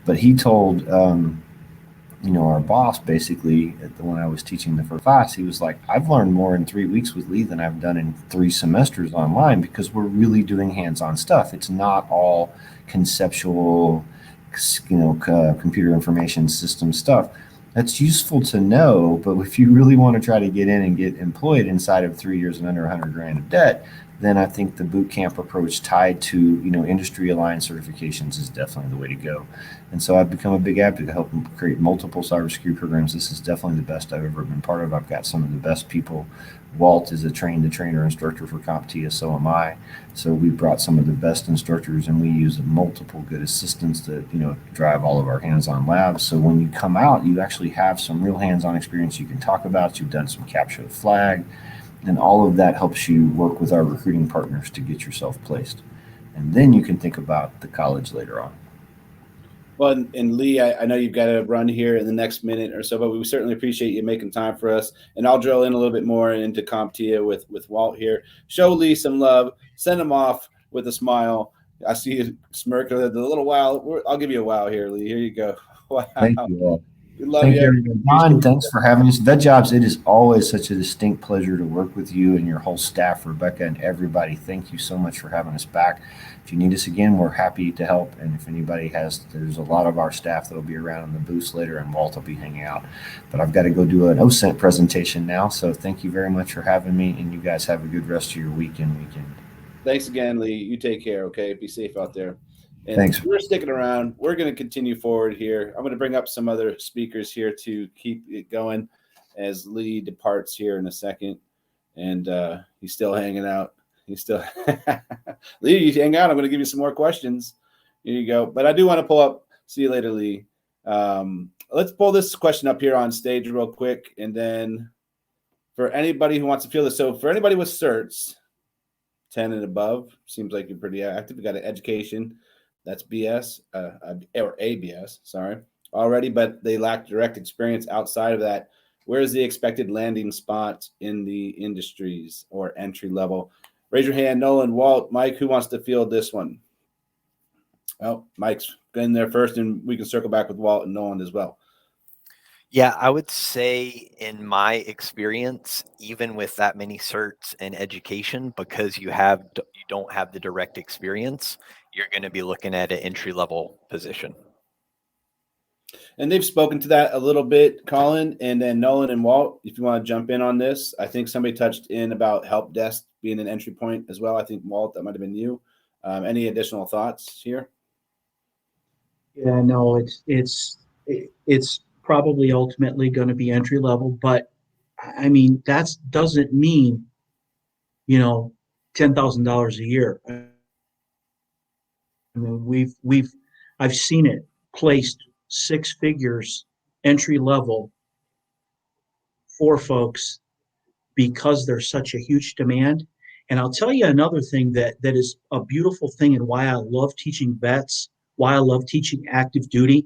but he told our boss, basically, when I was teaching the first class, he was like, I've learned more in 3 weeks with Lee than I've done in 3 semesters online, because we're really doing hands-on stuff. It's not all conceptual, computer information system stuff. That's useful to know, but if you really want to try to get in and get employed inside of 3 years and under 100 grand of debt, then I think the boot camp approach tied to industry aligned certifications is definitely the way to go. And so I've become a big advocate to help them create multiple cybersecurity programs. This is definitely the best I've ever been part of. I've got some of the best people. Walt is a train-the-trainer instructor for CompTIA, so am I. So we brought some of the best instructors, and we use multiple good assistants to drive all of our hands-on labs. So when you come out, you actually have some real hands-on experience you can talk about. You've done some capture the flag. And all of that helps you work with our recruiting partners to get yourself placed. And then you can think about the college later on. Well, and Lee, I know you've got to run here in the next minute or so, but we certainly appreciate you making time for us. And I'll drill in a little bit more into CompTIA with Walt here. Show Lee some love. Send him off with a smile. I see you smirk a little wow. I'll give you a wow here, Lee. Here you go. Wow. Thank you all. We love Thank you. you. Don, thanks for having us. VetJobs, it is always such a distinct pleasure to work with you and your whole staff, Rebecca and everybody. Thank you so much for having us back. If you need us again, we're happy to help. And if anybody there's a lot of our staff that'll be around in the booth later, and Walt will be hanging out. But I've got to go do an OSINT presentation now. So thank you very much for having me, and you guys have a good rest of your weekend. Thanks again, Lee. You take care, okay? Be safe out there. And thanks. We're sticking around. We're going to continue forward here. I'm going to bring up some other speakers here to keep it going as Lee departs here in a second. And he's still hanging out. He's still Lee, you hang out. I'm going to give you some more questions. Here you go. But I do want to pull up. See you later, Lee. Let's pull this question up here on stage real quick. And then for anybody who wants to feel this. So for anybody with certs, 10 and above, seems like you're pretty active. We got an education. That's BS or ABS, sorry, already, but they lack direct experience outside of that. Where is the expected landing spot in the industries or entry level? Raise your hand, Nolan, Walt, Mike, who wants to field this one? Oh, Mike's in there first, and we can circle back with Walt and Nolan as well. Yeah, I would say in my experience, even with that many certs and education, because you don't have the direct experience, you're going to be looking at an entry-level position. And they've spoken to that a little bit, Colin, and then Nolan and Walt, if you want to jump in on this. I think somebody touched in about help desk being an entry point as well. I think, Walt, that might have been you. Any additional thoughts here? Yeah, no, it's probably ultimately going to be entry level, but I mean, that doesn't mean, $10,000 a year. I mean, I've seen it placed 6 figures entry level for folks because there's such a huge demand. And I'll tell you another thing that is a beautiful thing, and why I love teaching vets, why I love teaching active duty,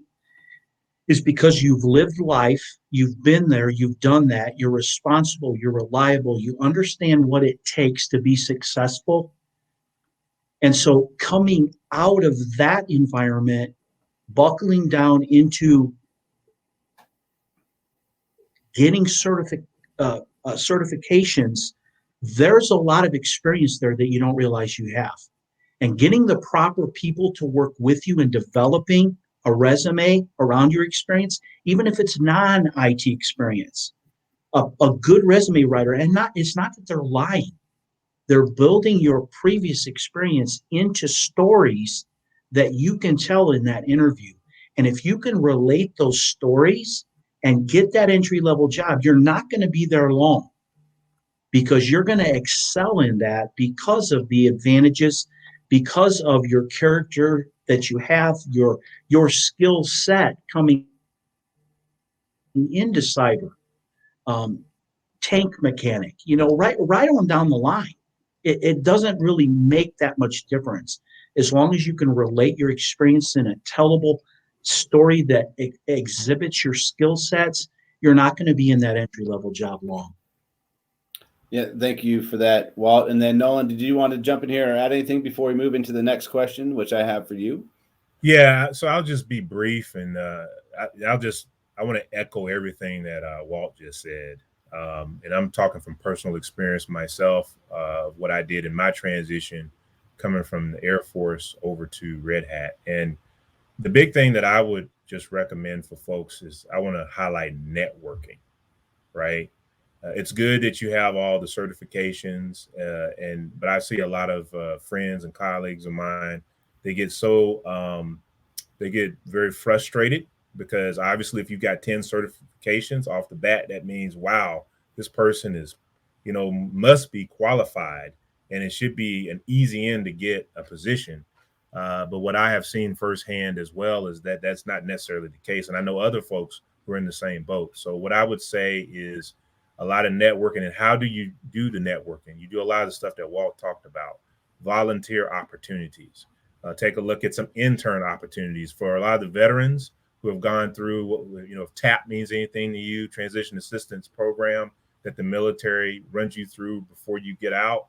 is because you've lived life, you've been there, you've done that, you're responsible, you're reliable, you understand what it takes to be successful. And so coming out of that environment, buckling down into getting certifications, there's a lot of experience there that you don't realize you have. And getting the proper people to work with you and developing a resume around your experience, even if it's non-IT experience, a good resume writer, and it's not that they're lying. They're building your previous experience into stories that you can tell in that interview. And if you can relate those stories and get that entry level job, you're not going to be there long, because you're going to excel in that because of the advantages, because of your character that you have, your skill set coming into cyber, um, tank mechanic, right on down the line. It doesn't really make that much difference as long as you can relate your experience in a tellable story that exhibits your skill sets. You're not going to be in that entry level job long. Yeah, thank you for that, Walt. And then Nolan, did you want to jump in here or add anything before we move into the next question, which I have for you? Yeah, so I'll just be brief, and I want to echo everything that Walt just said. And I'm talking from personal experience myself, what I did in my transition coming from the Air Force over to Red Hat. And the big thing that I would just recommend for folks is I want to highlight networking, right? It's good that you have all the certifications, but I see a lot of friends and colleagues of mine. They get they get very frustrated because obviously, if you've got 10 certifications off the bat, that means wow, this person is, must be qualified, and it should be an easy in to get a position. But what I have seen firsthand as well is that that's not necessarily the case, and I know other folks who are in the same boat. So what I would say is a lot of networking. And how do you do the networking? You do a lot of the stuff that Walt talked about, volunteer opportunities. Take a look at some intern opportunities for a lot of the veterans who have gone through, if TAP means anything to you, transition assistance program that the military runs you through before you get out.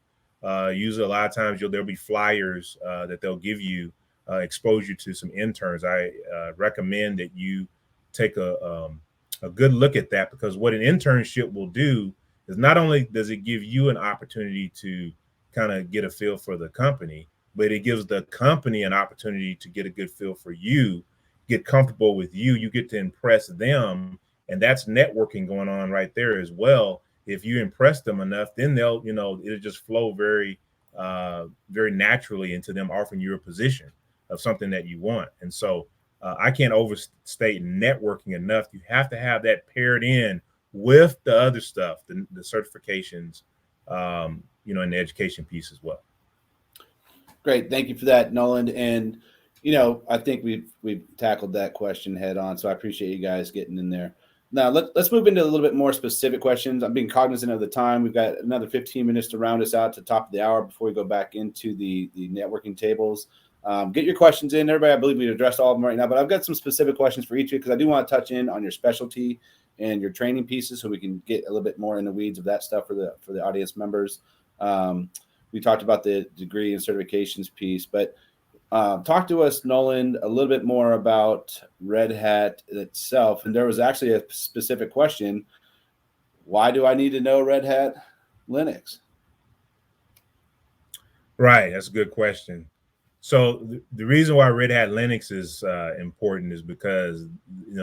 Usually a lot of times there'll be flyers that they'll give you, exposure to some interns. I recommend that you take a good look at that, because what an internship will do is not only does it give you an opportunity to kind of get a feel for the company, but it gives the company an opportunity to get a good feel for you, get comfortable with you. You get to impress them. And that's networking going on right there as well. If you impress them enough, then they'll, it'll just flow very, very naturally into them offering you a position of something that you want. And so I can't overstate networking enough. You have to have that paired in with the other stuff, the certifications, and the education piece as well. Great. Thank you for that, Nolan. And, I think we've tackled that question head on. So I appreciate you guys getting in there. Now let's move into a little bit more specific questions. I'm being cognizant of the time. We've got another 15 minutes to round us out to the top of the hour before we go back into the networking tables. Get your questions in, everybody. I believe we addressed all of them right now, but I've got some specific questions for each of you, because I do want to touch in on your specialty and your training pieces, so we can get a little bit more in the weeds of that stuff for the audience members. We talked about the degree and certifications piece, but talk to us, Nolan, a little bit more about Red Hat itself. And there was actually a specific question: why do I need to know Red Hat Linux? Right, that's a good question. So the reason why Red Hat Linux is important is because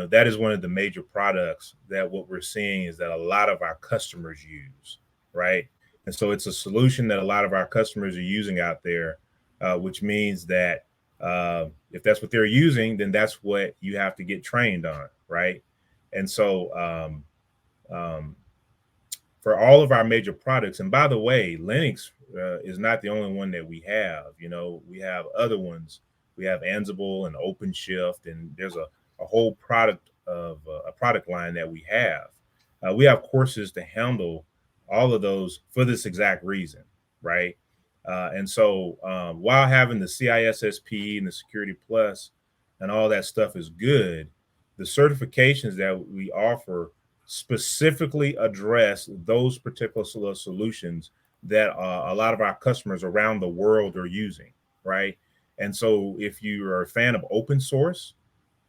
that is one of the major products that what we're seeing is that a lot of our customers use, right? And so it's a solution that a lot of our customers are using out there, which means that if that's what they're using, then that's what you have to get trained on, right? And so for all of our major products, and by the way, Linux is not the only one that we have. We have other ones. We have Ansible and OpenShift, and there's a whole product of a product line that we have. We have courses to handle all of those for this exact reason, right? And so while having the CISSP and the Security Plus and all that stuff is good, the certifications that we offer specifically address those particular solutions that a lot of our customers around the world are using, right? And so if you are a fan of open source,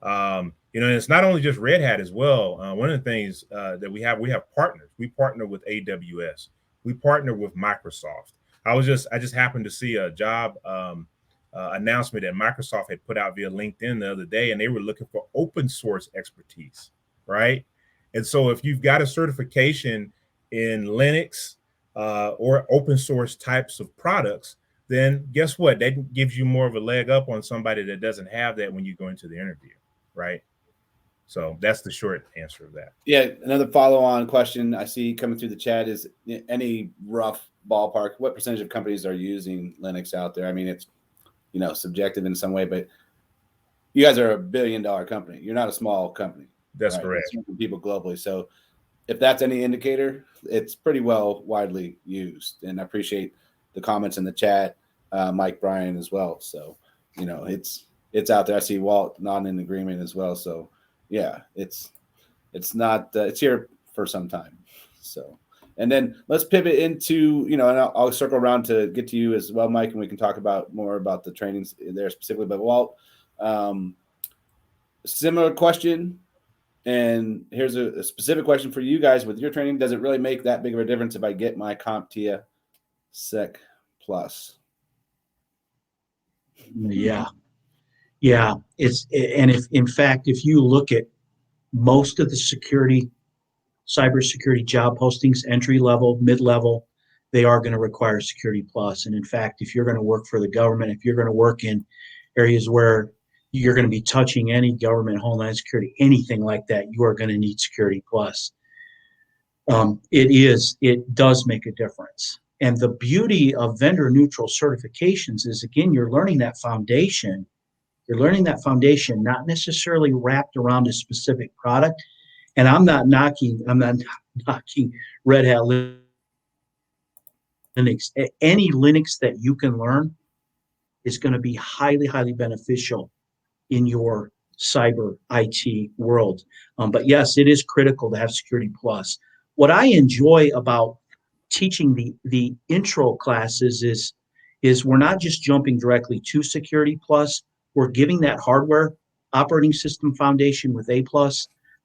you know, and it's not only just Red Hat as well. One of the things that we have partners. We partner with AWS. We partner with Microsoft. I just happened to see a job announcement that Microsoft had put out via LinkedIn the other day, and they were looking for open source expertise, right? And so if you've got a certification in Linux or open source types of products, then guess what? That gives you more of a leg up on somebody that doesn't have that when you go into the interview, right? So that's the short answer of that. Yeah, another follow-on question I see coming through the chat is any rough ballpark, what percentage of companies are using Linux out there? I mean, it's, you know, subjective in some way, but you guys are $1 billion company. You're not a small company. That's right? correct. It's people globally. So if that's any indicator, it's pretty well widely used. And I appreciate the comments in the chat, Mike, Brian as well. So, you know, it's out there. I see Walt not in agreement as well. So yeah, it's not, it's here for some time. So, and then let's pivot into, you know, and I'll circle around to get to you as well, Mike, and we can talk about more about the trainings there specifically. But Walt, similar question. And here's a specific question for you guys with your training. Does it really make that big of a difference if I get my CompTIA Sec Plus? Yeah. Yeah. And if, in fact, if you look at most of the cybersecurity job postings, entry level, mid level, they are going to require Security Plus. And in fact, if you're going to work for the government, if you're going to work in areas where you're going to be touching any government, homeland security, anything like that, you are going to need Security Plus. It does make a difference. And the beauty of vendor neutral certifications is, again, you're learning that foundation. You're learning that foundation, not necessarily wrapped around a specific product. And I'm not knocking Red Hat Linux. Any Linux that you can learn is going to be highly, highly beneficial in your cyber IT world. But yes, it is critical to have Security Plus. What I enjoy about teaching the intro classes is we're not just jumping directly to Security Plus. We're giving that hardware operating system foundation with A+.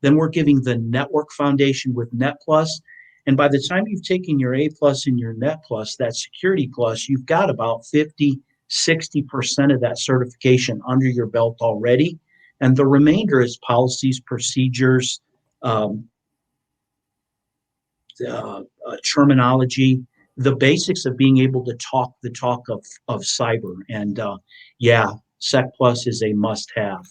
Then we're giving the network foundation with Net Plus. And by the time you've taken your A+ and your Net Plus, that Security Plus, you've got about 50, 60% of that certification under your belt already. And the remainder is policies, procedures, terminology, the basics of being able to talk the talk of cyber. And yeah, Sec Plus is a must-have.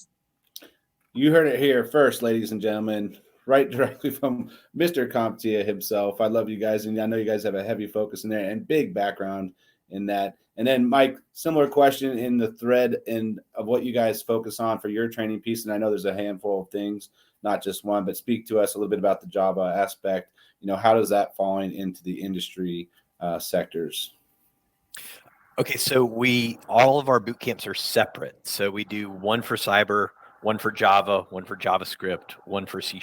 You heard it here first, ladies and gentlemen, right directly from Mr. CompTIA himself. I love you guys, and I know you guys have a heavy focus in there and big background in that. And then, Mike, similar question in the thread of what you guys focus on for your training piece. And I know there's a handful of things, not just one, but speak to us a little bit about the Java aspect. You know, how does that fall into the industry sectors? Okay, so all of our boot camps are separate. So we do one for cyber, one for Java, one for JavaScript, one for C#.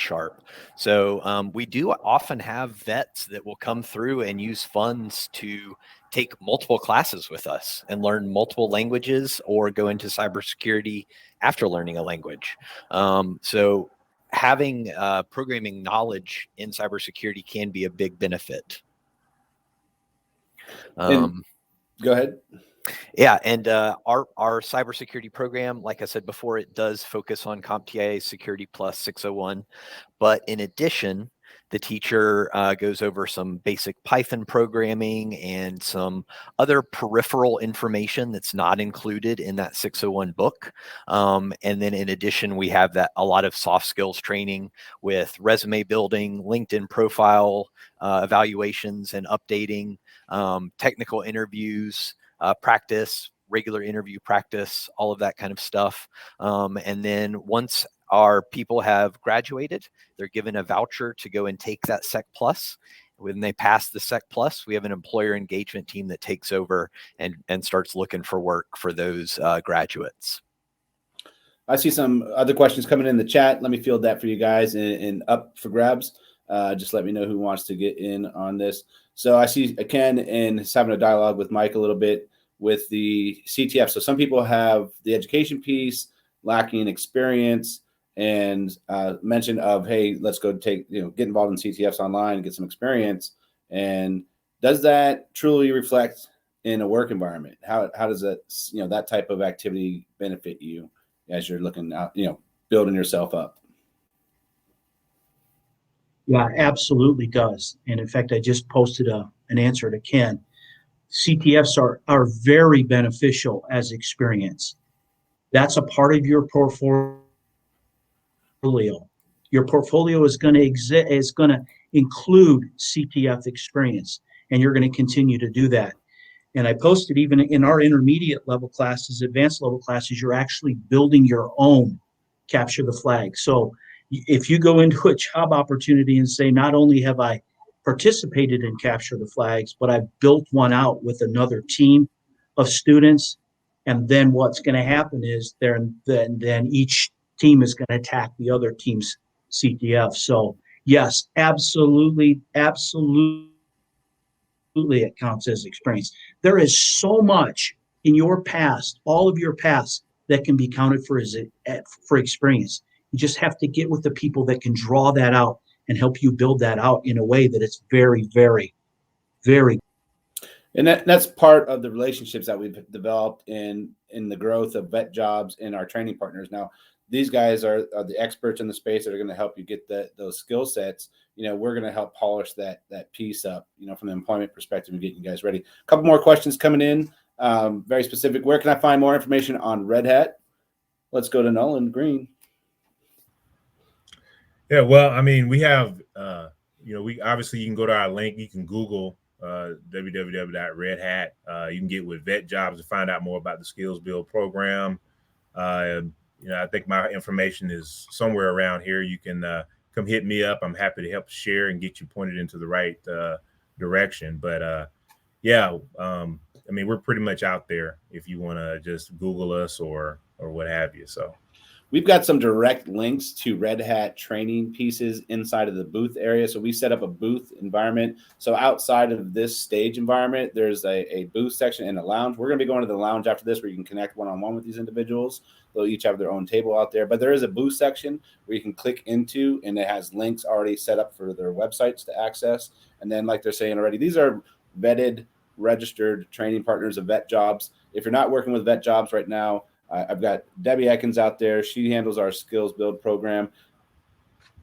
So we do often have vets that will come through and use funds to take multiple classes with us and learn multiple languages or go into cybersecurity after learning a language. So having programming knowledge in cybersecurity can be a big benefit. Go ahead. Yeah, and our cybersecurity program, like I said before, it does focus on CompTIA Security Plus 601. But in addition, the teacher goes over some basic Python programming and some other peripheral information that's not included in that 601 book. And then in addition, we have a lot of soft skills training with resume building, LinkedIn profile evaluations and updating, technical interviews, practice, regular interview practice, all of that kind of stuff. And then once our people have graduated, they're given a voucher to go and take that Sec Plus. When they pass the Sec Plus, we have an employer engagement team that takes over and starts looking for work for those graduates. I see some other questions coming in the chat. Let me field that for you guys and up for grabs. Just let me know who wants to get in on this. So I see Ken and he's having a dialogue with Mike a little bit with the CTF. So some people have the education piece, lacking experience, and mention of, hey, let's go get involved in CTFs online and get some experience. And does that truly reflect in a work environment? How does that that type of activity benefit you as you're looking out, building yourself up? Yeah, absolutely does. And in fact, I just posted an answer to Ken. CTFs are very beneficial as experience. That's a part of your portfolio. Your portfolio is going to include CTF experience, and you're going to continue to do that. And I posted even in our intermediate level classes, advanced level classes, you're actually building your own capture the flag. So if you go into a job opportunity and say, not only have I participated in capture the flags, but I've built one out with another team of students, and then what's going to happen is then each team is going to attack the other team's CTF. So yes, absolutely, it counts as experience. There is so much in your past, all of your past, that can be counted for experience. You just have to get with the people that can draw that out and help you build that out in a way that it's very, very, very. And that's part of the relationships that we've developed in the growth of VetJobs and our training partners. Now, these guys are the experts in the space that are going to help you get those skill sets. We're going to help polish that piece up, from the employment perspective and getting you guys ready. A couple more questions coming in, very specific. Where can I find more information on Red Hat? Let's go to Nolan Green. Yeah, well, I mean, we have, we obviously, you can go to our link. You can Google www.redhat. You can get with VetJobs to find out more about the Skills Build program. I think my information is somewhere around here. You can come hit me up. I'm happy to help share and get you pointed into the right direction. But I mean, we're pretty much out there if you want to just Google us or what have you. So we've got some direct links to Red Hat training pieces inside of the booth area. So we set up a booth environment. So outside of this stage environment, there's a booth section and a lounge. We're going to be going to the lounge after this where you can connect one-on-one with these individuals. They'll each have their own table out there. But there is a booth section where you can click into, and it has links already set up for their websites to access. And then, like they're saying already, these are vetted, registered training partners of VetJobs. If you're not working with VetJobs right now, I've got Debbie Ekins out there. She handles our Skills Build program.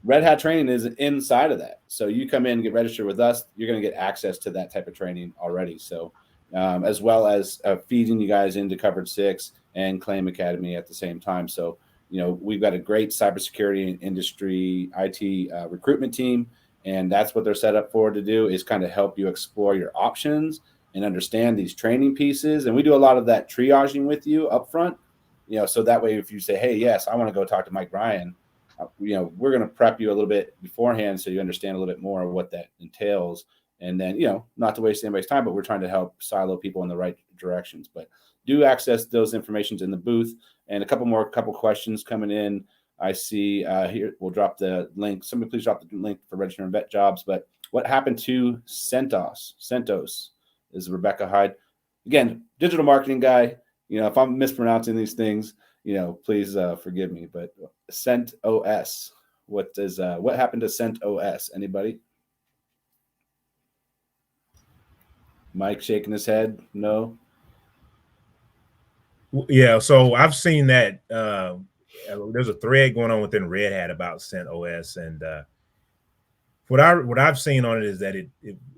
Red Hat training is inside of that. So you come in and get registered with us, you're going to get access to that type of training already. So as well as feeding you guys into Covered 6 and Claim Academy at the same time. So, we've got a great cybersecurity industry IT recruitment team. And that's what they're set up for to do, is kind of help you explore your options and understand these training pieces. And we do a lot of that triaging with you up front. So that way, if you say, hey, yes, I want to go talk to Mike Bryan, we're going to prep you a little bit beforehand so you understand a little bit more of what that entails. And then, not to waste anybody's time, but we're trying to help silo people in the right directions. But do access those informations in the booth. And a couple questions coming in. I see here, we'll drop the link. Somebody please drop the link for registering VetJobs. But what happened to CentOS? CentOS is Rebecca Hyde. Again, digital marketing guy. If I'm mispronouncing these things, please forgive me. But CentOS, what happened to CentOS? Anybody? Mike shaking his head. No. Yeah, so I've seen that there's a thread going on within Red Hat about CentOS, and what I've seen on it is that it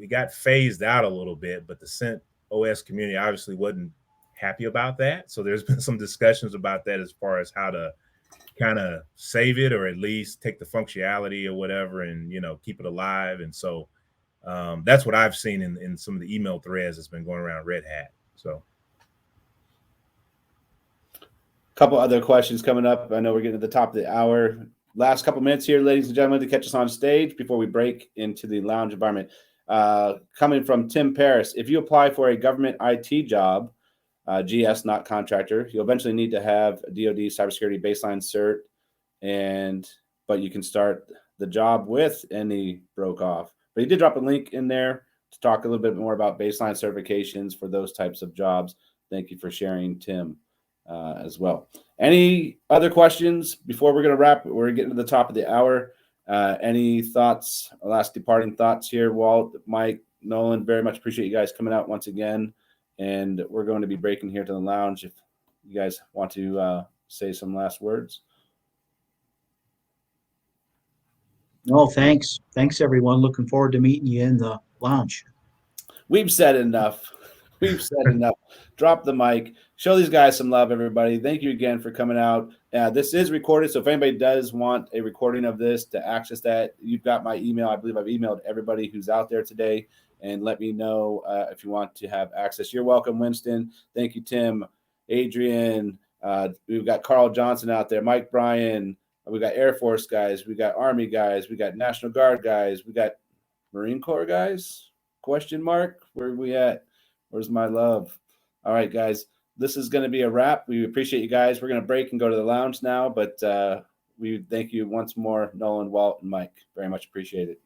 got phased out a little bit, but the CentOS community obviously wasn't happy about that. So there's been some discussions about that as far as how to kind of save it, or at least take the functionality or whatever and keep it alive. And so that's what I've seen in some of the email threads that's been going around Red Hat. So a couple other questions coming up. I know we're getting to the top of the hour. Last couple minutes here, ladies and gentlemen, to catch us on stage before we break into the lounge environment. coming from Tim Paris. If you apply for a government IT job, GS, not contractor, you'll eventually need to have a DoD cybersecurity baseline cert, but you can start the job with any broke off. But he did drop a link in there to talk a little bit more about baseline certifications for those types of jobs. Thank you for sharing, Tim, as well. Any other questions before we're going to wrap? We're getting to the top of the hour. Any thoughts, last departing thoughts here? Walt, Mike, Nolan, very much appreciate you guys coming out once again. And we're going to be breaking here to the lounge if you guys want to say some last words. No, thanks. Thanks, everyone. Looking forward to meeting you in the lounge. We've said enough. We've said enough. Drop the mic. Show these guys some love, everybody. Thank you again for coming out. This is recorded, so if anybody does want a recording of this to access that, you've got my email. I believe I've emailed everybody who's out there today, and let me know if you want to have access. You're welcome, Winston. Thank you, Tim, Adrian. We've got Carl Johnson out there, Mike Bryan. We got Air Force guys. We got Army guys. We got National Guard guys. We got Marine Corps guys? Question mark? Where are we at? Where's my love? All right, guys. This is going to be a wrap. We appreciate you guys. We're going to break and go to the lounge now, but we thank you once more, Nolan, Walt, and Mike. Very much appreciate it.